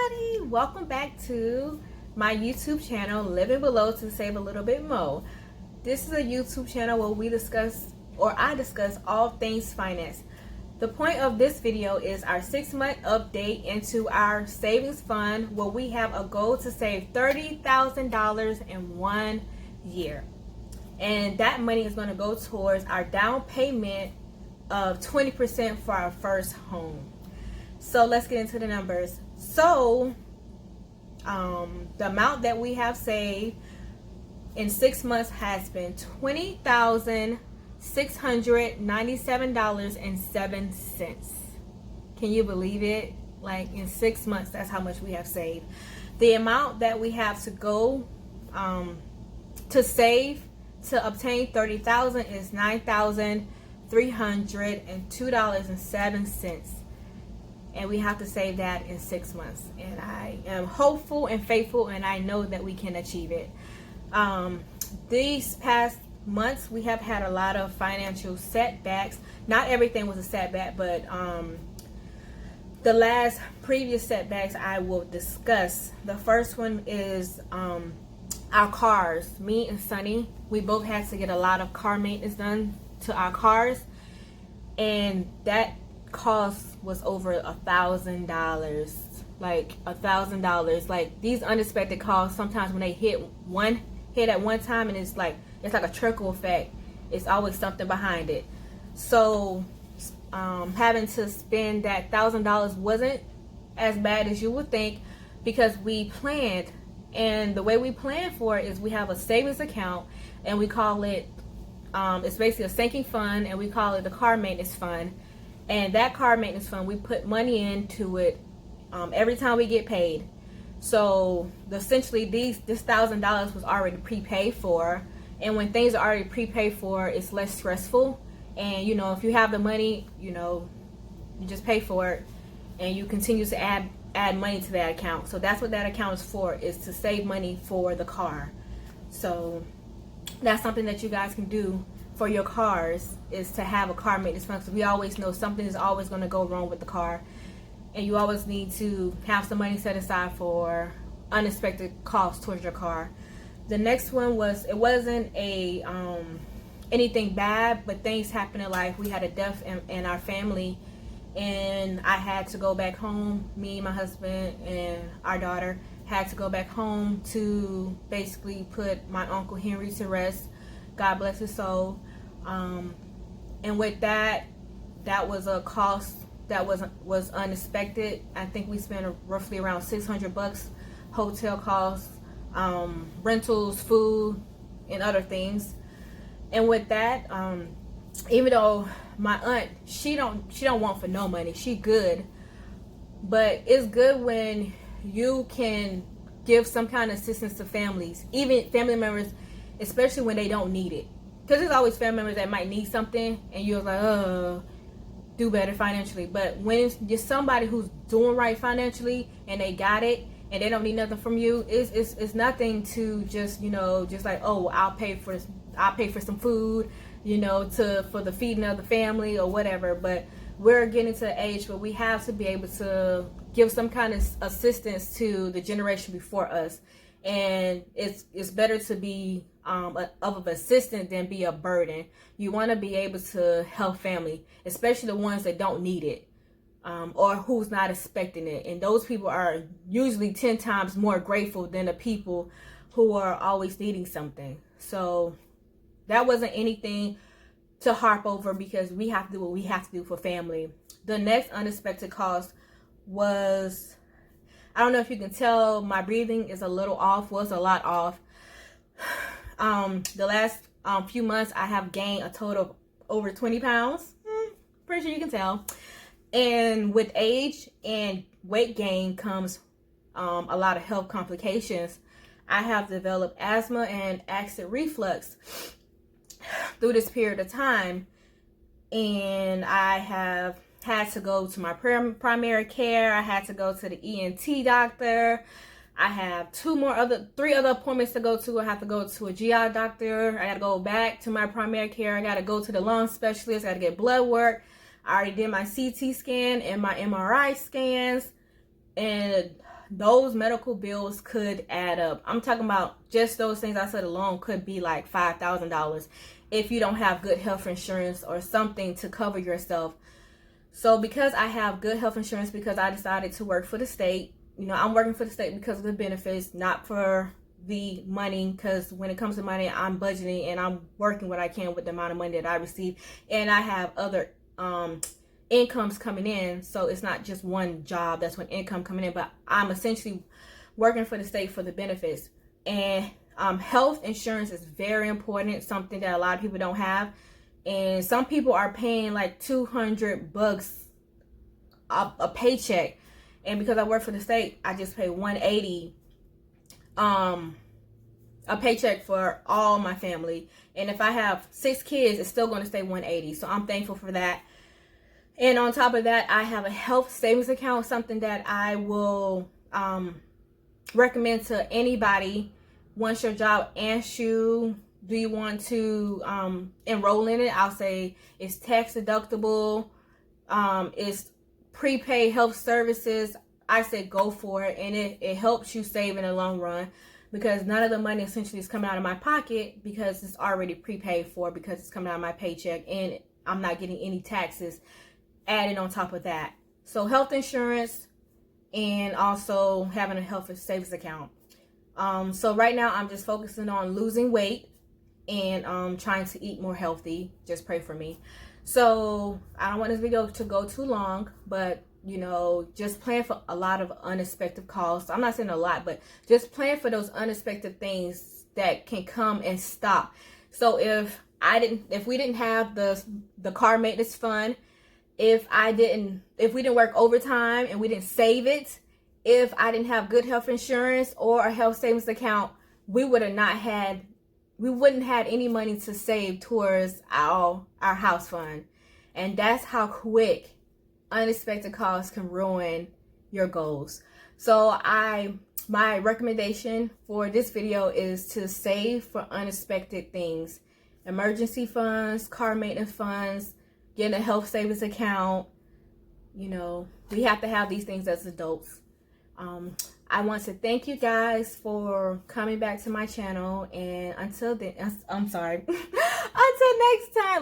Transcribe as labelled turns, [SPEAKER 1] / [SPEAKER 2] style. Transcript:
[SPEAKER 1] everybody, welcome back to my YouTube channel, Living Below to Save a Little Bit More. This is a YouTube channel where we discuss, or I discuss, all things finance. The point of this video is our 6-month update into our savings fund, where we have a goal to save $30,000 in 1 year, and that money is going to go towards our down payment of 20% for our first home. So let's get into the numbers. So the amount that we have saved in 6 months has been $20,697.07. Can you believe it? Like, in 6 months, that's how much we have saved. The amount that we have to go to save to obtain $30,000 is $9,302.07. And we have to save that in 6 months. And I am hopeful and faithful, and I know that we can achieve it. These past months, we have had a lot of financial setbacks. Not everything was a setback, but the last previous setbacks I will discuss. The first one is our cars. Me and Sonny, we both had to get a lot of car maintenance done to our cars, and that cost was over $1,000. Like $1,000. Like, these unexpected costs, sometimes when they hit at one time, and it's like a trickle effect, it's always something behind it. So having to spend that $1,000 wasn't as bad as you would think, because we planned. And the way we plan for it is we have a savings account, and we call it it's basically a sinking fund, and we call it the car maintenance fund. And that car maintenance fund, we put money into it every time we get paid. So essentially, this $1,000 was already prepaid for. And when things are already prepaid for, it's less stressful. And if you have the money, you just pay for it, and you continue to add money to that account. So that's what that account is for, is to save money for the car. So that's something that you guys can do for your cars, is to have a car maintenance fund. So we always know something is always going to go wrong with the car, and you always need to have some money set aside for unexpected costs towards your car. The next one was, it wasn't anything bad, but things happen in life. We had a death in our family, and I had to go back home. Me, my husband, and our daughter had to go back home to basically put my Uncle Henry to rest. God bless his soul. And with that was a cost that was unexpected. I think we spent roughly around $600, hotel costs, rentals, food, and other things. And with that, even though my aunt, she don't want for no money, she good, but it's good when you can give some kind of assistance to families, even family members, especially when they don't need it. Because there's always family members that might need something, and you're like, do better financially. But when you're somebody who's doing right financially, and they got it, and they don't need nothing from you, it's nothing to just like, oh, I'll pay for some food, for the feeding of the family or whatever. But we're getting to an age where we have to be able to give some kind of assistance to the generation before us. And it's better to be of assistance than be a burden. You want to be able to help family, especially the ones that don't need it, or who's not expecting it. And those people are usually 10 times more grateful than the people who are always needing something. So that wasn't anything to harp over, because we have to do what we have to do for family. The next unexpected cost was, I don't know if you can tell, my breathing is a little off. Well, it's a lot off. The last few months, I have gained a total of over 20 pounds. Pretty sure you can tell. And with age and weight gain comes a lot of health complications. I have developed asthma and acid reflux through this period of time, and I have had to go to my primary care. I had to go to the ENT doctor. I have three other appointments to go to. I have to go to a GI doctor. I got to go back to my primary care. I got to go to the lung specialist. I got to get blood work. I already did my CT scan and my MRI scans. And those medical bills could add up. I'm talking about just those things I said alone could be like $5,000 if you don't have good health insurance or something to cover yourself. So because I have good health insurance, because I decided to work for the state, you know, I'm working for the state because of the benefits, not for the money, because when it comes to money, I'm budgeting and I'm working what I can with the amount of money that I receive, and I have other incomes coming in, so it's not just one job, that's one income coming in, but I'm essentially working for the state for the benefits. And health insurance is very important, something that a lot of people don't have, and some people are paying like $200 a paycheck, and because I work for the state, I just pay $180 a paycheck for all my family. And if I have 6 kids, it's still going to stay $180. So I'm thankful for that. And on top of that, I have a health savings account, something that I will recommend to anybody. Once your job asks you, do you want to enroll in it? I'll say it's tax deductible, it's prepaid health services. I said go for it, and it helps you save in the long run, because none of the money essentially is coming out of my pocket, because it's already prepaid for, because it's coming out of my paycheck, and I'm not getting any taxes added on top of that. So health insurance, and also having a health savings account. So right now I'm just focusing on losing weight and trying to eat more healthy. Just pray for me. So I don't want this video to go too long, but you know, just plan for a lot of unexpected calls. I'm not saying a lot, but just plan for those unexpected things that can come and stop. So if we didn't have the car maintenance fund, if we didn't work overtime and we didn't save it, if I didn't have good health insurance or a health savings account, we wouldn't have any money to save towards our house fund. And that's how quick unexpected costs can ruin your goals. So my recommendation for this video is to save for unexpected things. Emergency funds, car maintenance funds, getting a health savings account. You know, we have to have these things as adults. I want to thank you guys for coming back to my channel, and until then, I'm sorry, until next time.